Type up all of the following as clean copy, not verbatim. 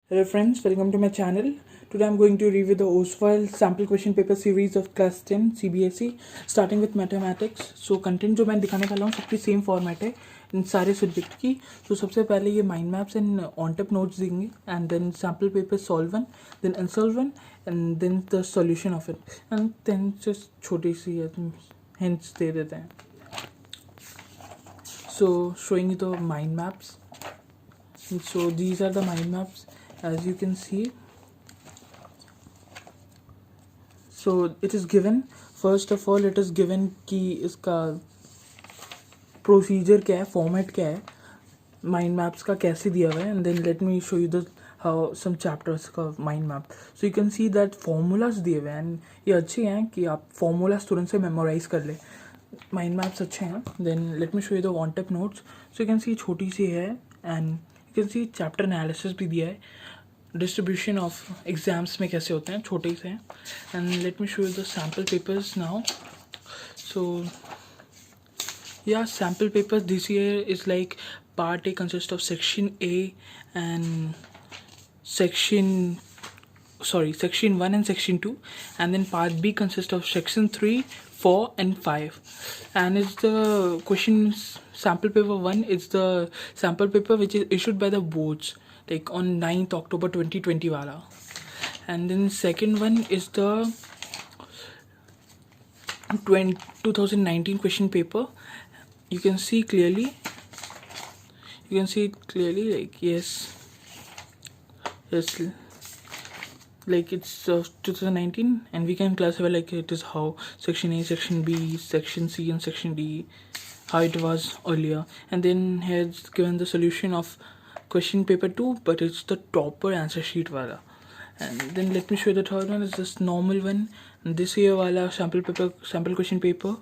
Hello friends, welcome to my channel. Today I'm going to review the OSWAL sample question paper series of class 10 CBSE starting with mathematics. So content जो मैं दिखाने वाला हूँ सबकी same format है इन सारे subject की. तो सबसे पहले ये mind maps and on tape notes देंगे and then sample paper solve one, then unsolved one and then the solution of it and then just छोटी सी हिंट्स दे देते हैं. So showing you the mind maps. So these are the mind maps as you can see. So it is given, first of all it is given कि इसका procedure क्या है, format क्या है, माइंड मैप्स का कैसे दिया हुआ है and then let me show you the how some chapters का mind map. So you can see that formulas दिए हुए हैं एंड ये अच्छे हैं कि आप फॉर्मूलाज तुरंत से मेमोराइज कर ले. माइंड मैप्स अच्छे हैं. Then let me show you the one tape notes. So you can see छोटी सी है and you can see chapter analysis भी दिया है, डिस्ट्रीब्यूशन ऑफ एग्जाम्स में कैसे होते हैं, छोटे से हैं. And let me show you the sample papers now. So yeah, sample papers this year is like part A consists of section A and section 1 and section 2, and then part B consists of section 3, 4 and 5. And it's the questions sample paper 1 is the sample paper which is issued by the boards like on 9th October 2020 wala. And then second one is the 2019 question paper. You can see clearly, like yes, like it's 2019 and we can classify like it is how section A, section B, section C and section D, how it was earlier. And then here it's given the solution of question paper 2, but it's the topper answer sheet wala. And then let me show you the third one. It's this normal one, and this year wala sample question paper.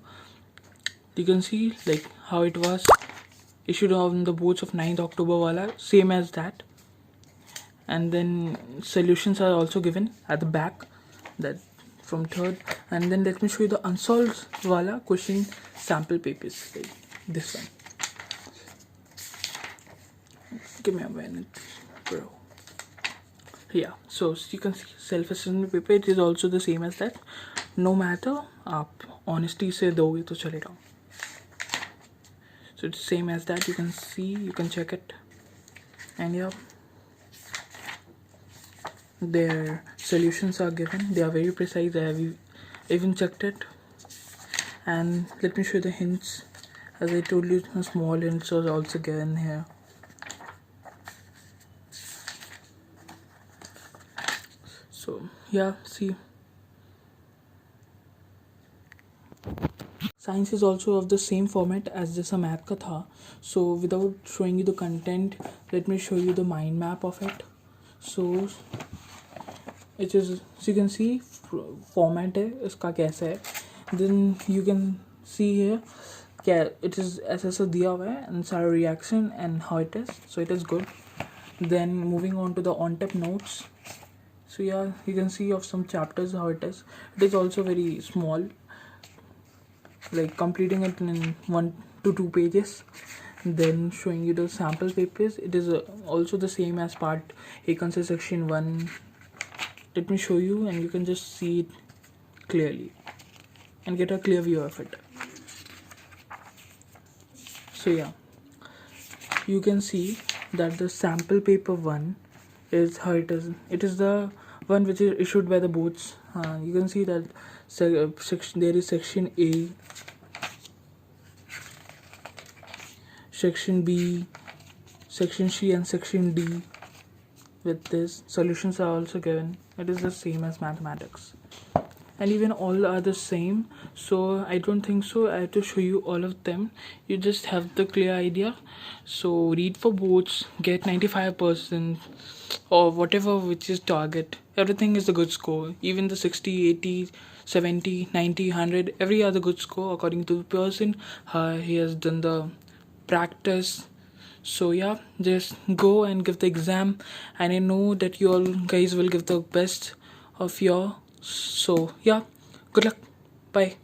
You can see like how it was issued on the boards of 9th October wala, same as that. And then solutions are also given at the back, that from third. And then let me show you the unsolved wala question sample papers, like this one. Give me a minute, bro. Yeah, so you can see self-assessment paper, it is also the same as that. No matter आप honesty से दोगे तो चलेगा. So it's same as that. You can see, you can check it, and yeah, their solutions are given. They are very precise. I have even checked it. And let me show you the hints. As I told you, small hints are also given here. So yeah, see. Science is also of the same format as जैसा math का था. So without showing you the content, let me show you the mind map of it. So it is, so you can see format है इसका कैसा है. Then you can see here क्या it is ऐसा दिया हुआ है and सारा reaction and how it is. So it is good. Then moving on to the on tap notes. So yeah, you can see of some chapters how it is. It is also very small, like completing it in 1 to 2 pages. Then showing you the sample papers, it is also the same as part A consists section 1. Let me show you and you can just see it clearly and get a clear view of it. So yeah, you can see that the sample paper 1 is how it is. It is the one which is issued by the boards. You can see that there is section A, section B, section C and section D. With this, solutions are also given. It is the same as mathematics, and even all are the same. So I don't think so I have to show you all of them. You just have the clear idea. So read for boards, get 95% or whatever which is target. Everything is a good score. Even the 60, 80, 70, 90, 100, every other good score according to the person. He has done the practice. So yeah, just go and give the exam, and I know that you all guys will give the best of your. So yeah, good luck. Bye.